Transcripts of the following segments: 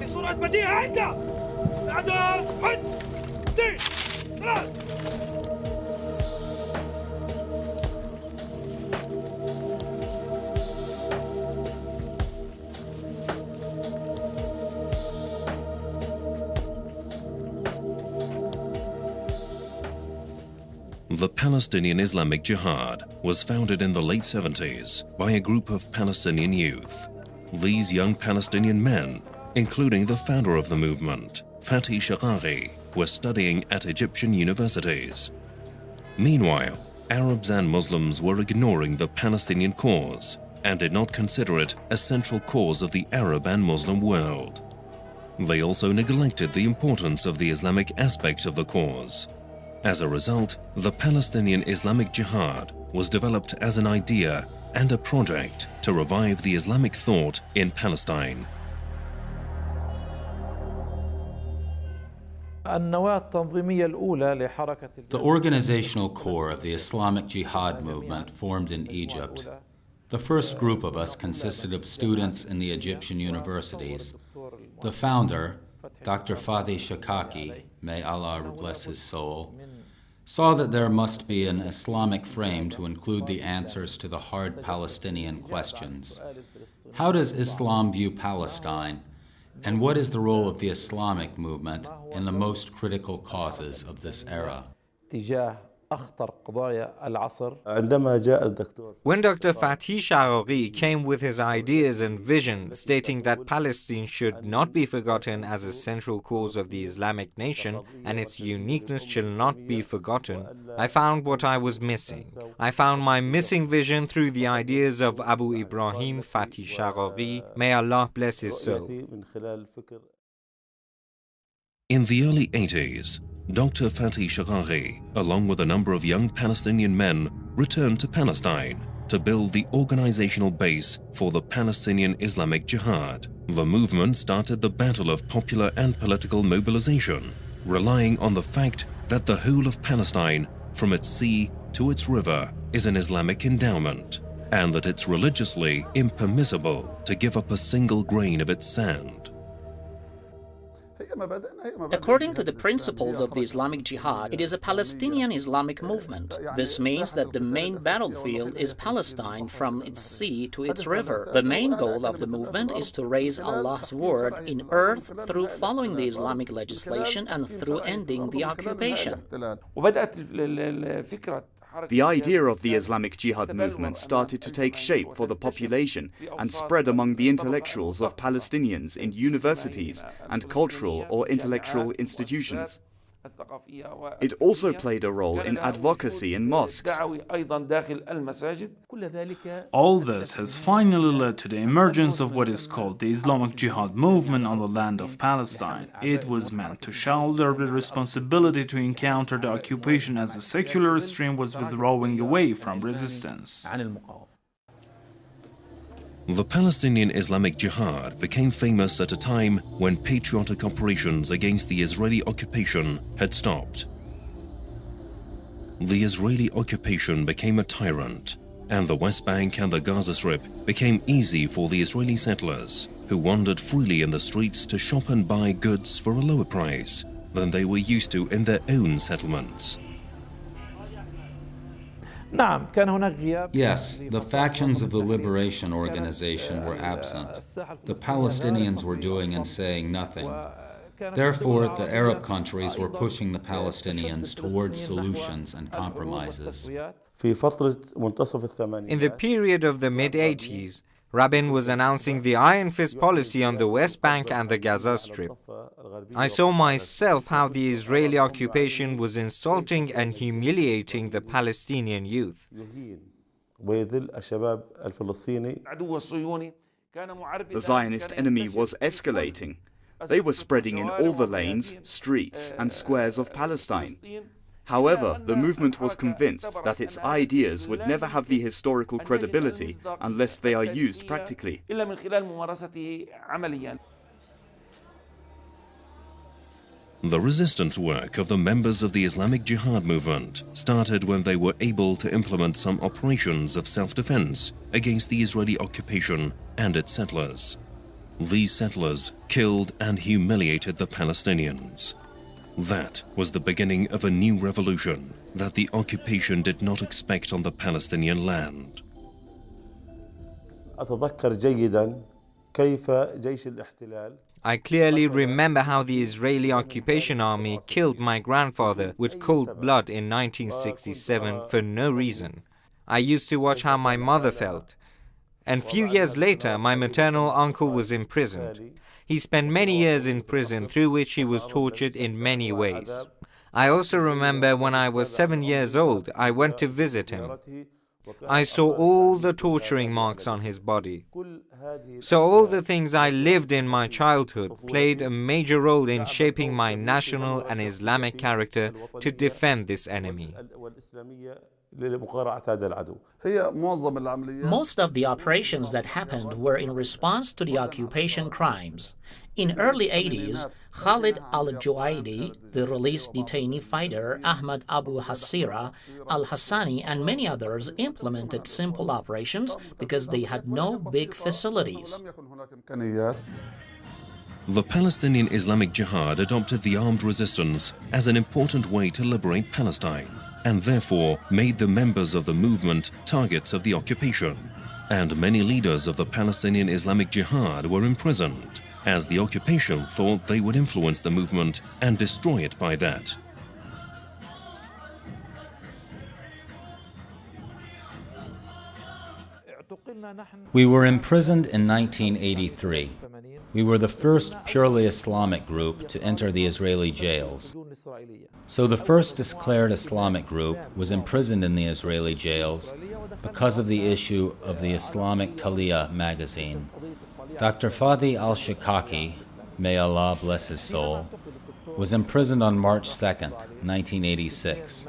بسرعة بديهة عندها. الأعداد واحد اثنين ثلاث. The Palestinian Islamic Jihad was founded in the late 70s by a group of Palestinian youth. These young Palestinian men, including the founder of the movement, Fatih Shaqaqi, were studying at Egyptian universities. Meanwhile, Arabs and Muslims were ignoring the Palestinian cause and did not consider it a central cause of the Arab and Muslim world. They also neglected the importance of the Islamic aspect of the cause. As a result, the Palestinian Islamic Jihad was developed as an idea and a project to revive the Islamic thought in Palestine. The organizational core of the Islamic Jihad movement formed in Egypt. The first group of us consisted of students in the Egyptian universities. The founder, Dr. Fatih Shaqaqi, may Allah bless his soul, saw that there must be an Islamic frame to include the answers to the hard Palestinian questions. How does Islam view Palestine? And what is the role of the Islamic movement in the most critical causes of this era? When Dr. Fatih Shaqaqi came with his ideas and vision stating that Palestine should not be forgotten as a central cause of the Islamic nation and its uniqueness shall not be forgotten, I found what I was missing. I found my missing vision through the ideas of Abu Ibrahim Fatih Shaqaqi, may Allah bless his soul. In the early 80s, Dr. Fatih Shaqaqi, along with a number of young Palestinian men, returned to Palestine to build the organizational base for the Palestinian Islamic Jihad. The movement started the battle of popular and political mobilization, relying on the fact that the whole of Palestine, from its sea to its river, is an Islamic endowment, and that it's religiously impermissible to give up a single grain of its sand. According to the principles of the Islamic Jihad, it is a Palestinian Islamic movement. This means that the main battlefield is Palestine from its sea to its river. The main goal of the movement is to raise Allah's word in earth through following the Islamic legislation and through ending the occupation. The idea of the Islamic Jihad movement started to take shape for the population and spread among the intellectuals of Palestinians in universities and cultural or intellectual institutions. It also played a role in advocacy in mosques. All this has finally led to the emergence of what is called the Islamic Jihad movement on the land of Palestine. It was meant to shoulder the responsibility to encounter the occupation as the secular stream was withdrawing away from resistance. The Palestinian Islamic Jihad became famous at a time when patriotic operations against the Israeli occupation had stopped. The Israeli occupation became a tyrant, and the West Bank and the Gaza Strip became easy for the Israeli settlers, who wandered freely in the streets to shop and buy goods for a lower price than they were used to in their own settlements. Yes, the factions of the Liberation Organization were absent. The Palestinians were doing and saying nothing. Therefore, the Arab countries were pushing the Palestinians towards solutions and compromises. In the period of the mid-80s, Rabin was announcing the Iron Fist policy on the West Bank and the Gaza Strip. I saw myself how the Israeli occupation was insulting and humiliating the Palestinian youth. The Zionist enemy was escalating. They were spreading in all the lanes, streets, and squares of Palestine. However, the movement was convinced that its ideas would never have the historical credibility unless they are used practically. The resistance work of the members of the Islamic Jihad movement started when they were able to implement some operations of self-defense against the Israeli occupation and its settlers. These settlers killed and humiliated the Palestinians. That was the beginning of a new revolution that the occupation did not expect on the Palestinian land. أتذكر جيدا كيف جيش الاحتلال I clearly remember how the Israeli occupation army killed my grandfather with cold blood in 1967 for no reason. I used to watch how my mother felt. And few years later, my maternal uncle was imprisoned. He spent many years in prison, through which he was tortured in many ways. I also remember when I was 7 years old, I went to visit him. I saw all the torturing marks on his body. So all the things I lived in my childhood played a major role in shaping my national and Islamic character to defend this enemy. Most of the operations that happened were in response to the occupation crimes. In early 80s, Khalid al-Juaidi, the released detainee fighter Ahmad Abu Hasira al-Hassani, and many others implemented simple operations because they had no big facilities. The Palestinian Islamic Jihad adopted the armed resistance as an important way to liberate Palestine, and therefore made the members of the movement targets of the occupation. And many leaders of the Palestinian Islamic Jihad were imprisoned, as the occupation thought they would influence the movement and destroy it by that. We were imprisoned in 1983. We were the first purely Islamic group to enter the Israeli jails. So the first declared Islamic group was imprisoned in the Israeli jails because of the issue of the Islamic Taliyah magazine. Dr. Fadi al-Shikaki, may Allah bless his soul, was imprisoned on March 2nd, 1986.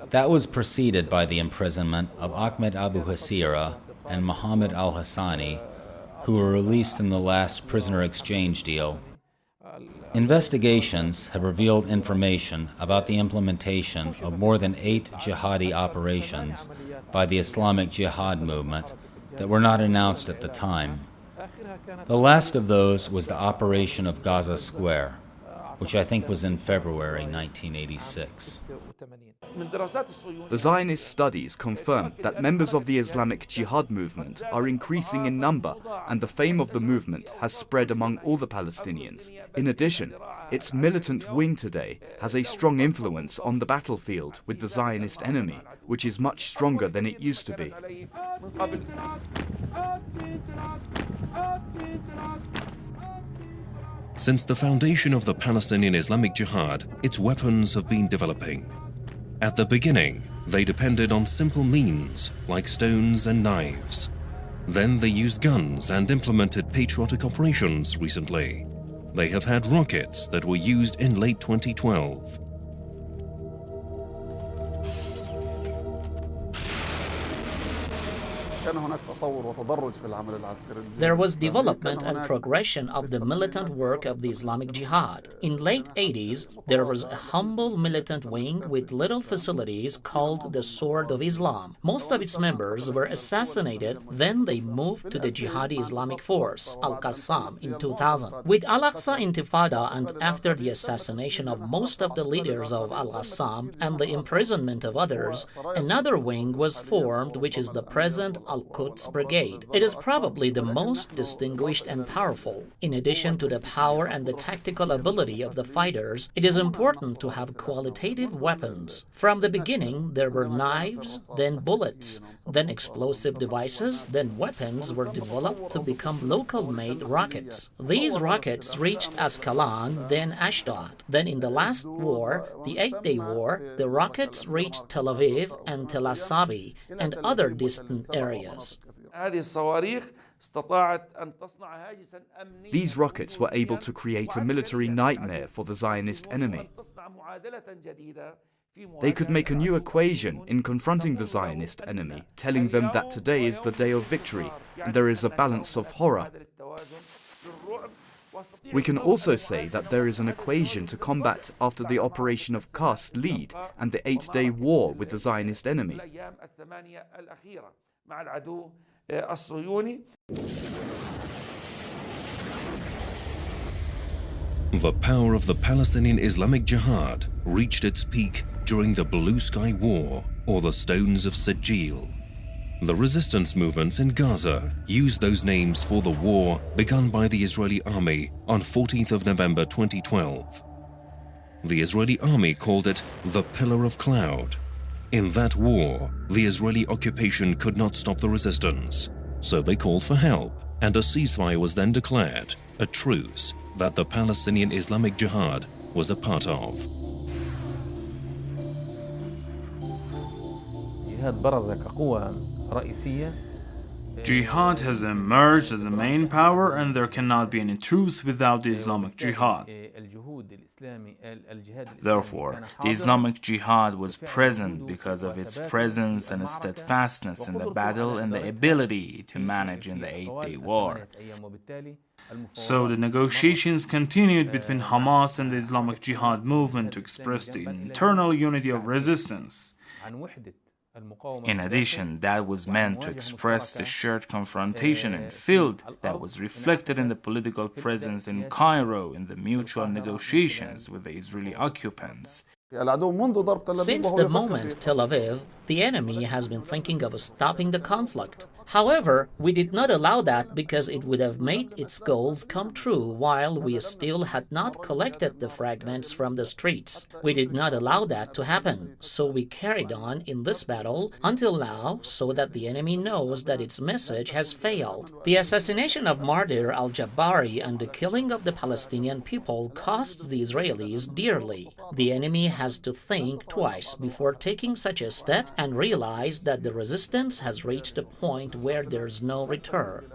That was preceded by the imprisonment of Ahmed Abu Hasira and Muhammad al-Hassani, who were released in the last prisoner exchange deal. Investigations have revealed information about the implementation of more than 8 jihadi operations by the Islamic Jihad movement that were not announced at the time. The last of those was the operation of Gaza Square, which I think was in February 1986. The Zionist studies confirm that members of the Islamic Jihad movement are increasing in number, and the fame of the movement has spread among all the Palestinians. In addition, its militant wing today has a strong influence on the battlefield with the Zionist enemy, which is much stronger than it used to be. Since the foundation of the Palestinian Islamic Jihad, its weapons have been developing. At the beginning, they depended on simple means like stones and knives. Then they used guns and implemented patriotic operations recently. They have had rockets that were used in late 2012. There was development and progression of the militant work of the Islamic Jihad. In late 80s, there was a humble militant wing with little facilities called the Sword of Islam. Most of its members were assassinated, then they moved to the Jihadi Islamic Force, Al-Qassam, in 2000. With Al-Aqsa Intifada and after the assassination of most of the leaders of Al-Qassam and the imprisonment of others, another wing was formed, which is the present Al-Quds Brigade. It is probably the most distinguished and powerful. In addition to the power and the tactical ability of the fighters, it is important to have qualitative weapons. From the beginning, there were knives, then bullets, then explosive devices, then weapons were developed to become local-made rockets. These rockets reached Ascalon, then Ashdod. Then in the last war, the 8-Day War, the rockets reached Tel Aviv and Tel Asabi and other distant areas. These rockets were able to create a military nightmare for the Zionist enemy. They could make a new equation in confronting the Zionist enemy, telling them that today is the day of victory and there is a balance of horror. We can also say that there is an equation to combat after the operation of Qasd Lead and the 8-Day War with the Zionist enemy. The power of the Palestinian Islamic Jihad reached its peak during the Blue Sky War, or the Stones of Sijil. The resistance movements in Gaza used those names for the war begun by the Israeli army on 14th of November 2012. The Israeli army called it the Pillar of Cloud. In that war, the Israeli occupation could not stop the resistance, so they called for help, and a ceasefire was then declared, a truce that the Palestinian Islamic Jihad was a part of. Jihad has emerged as a main power, and there cannot be any truth without the Islamic Jihad. Therefore, the Islamic Jihad was present because of its presence and steadfastness in the battle and the ability to manage in the 8-day war. So the negotiations continued between Hamas and the Islamic Jihad movement to express the internal unity of resistance. In addition, that was meant to express the shared confrontation in field that was reflected in the political presence in Cairo in the mutual negotiations with the Israeli occupants. Since the moment Tel Aviv, the enemy has been thinking of stopping the conflict. However, we did not allow that because it would have made its goals come true while we still had not collected the fragments from the streets. We did not allow that to happen, so we carried on in this battle until now so that the enemy knows that its message has failed. The assassination of Mardir al-Jabari and the killing of the Palestinian people cost the Israelis dearly. The enemy has to think twice before taking such a step and realize that the resistance has reached a point where there's no return.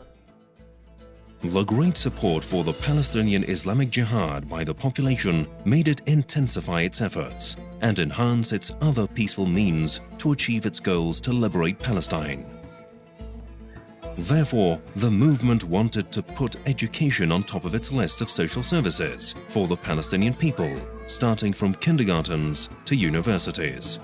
The great support for the Palestinian Islamic Jihad by the population made it intensify its efforts and enhance its other peaceful means to achieve its goals to liberate Palestine. Therefore, the movement wanted to put education on top of its list of social services for the Palestinian people, starting from kindergartens to universities.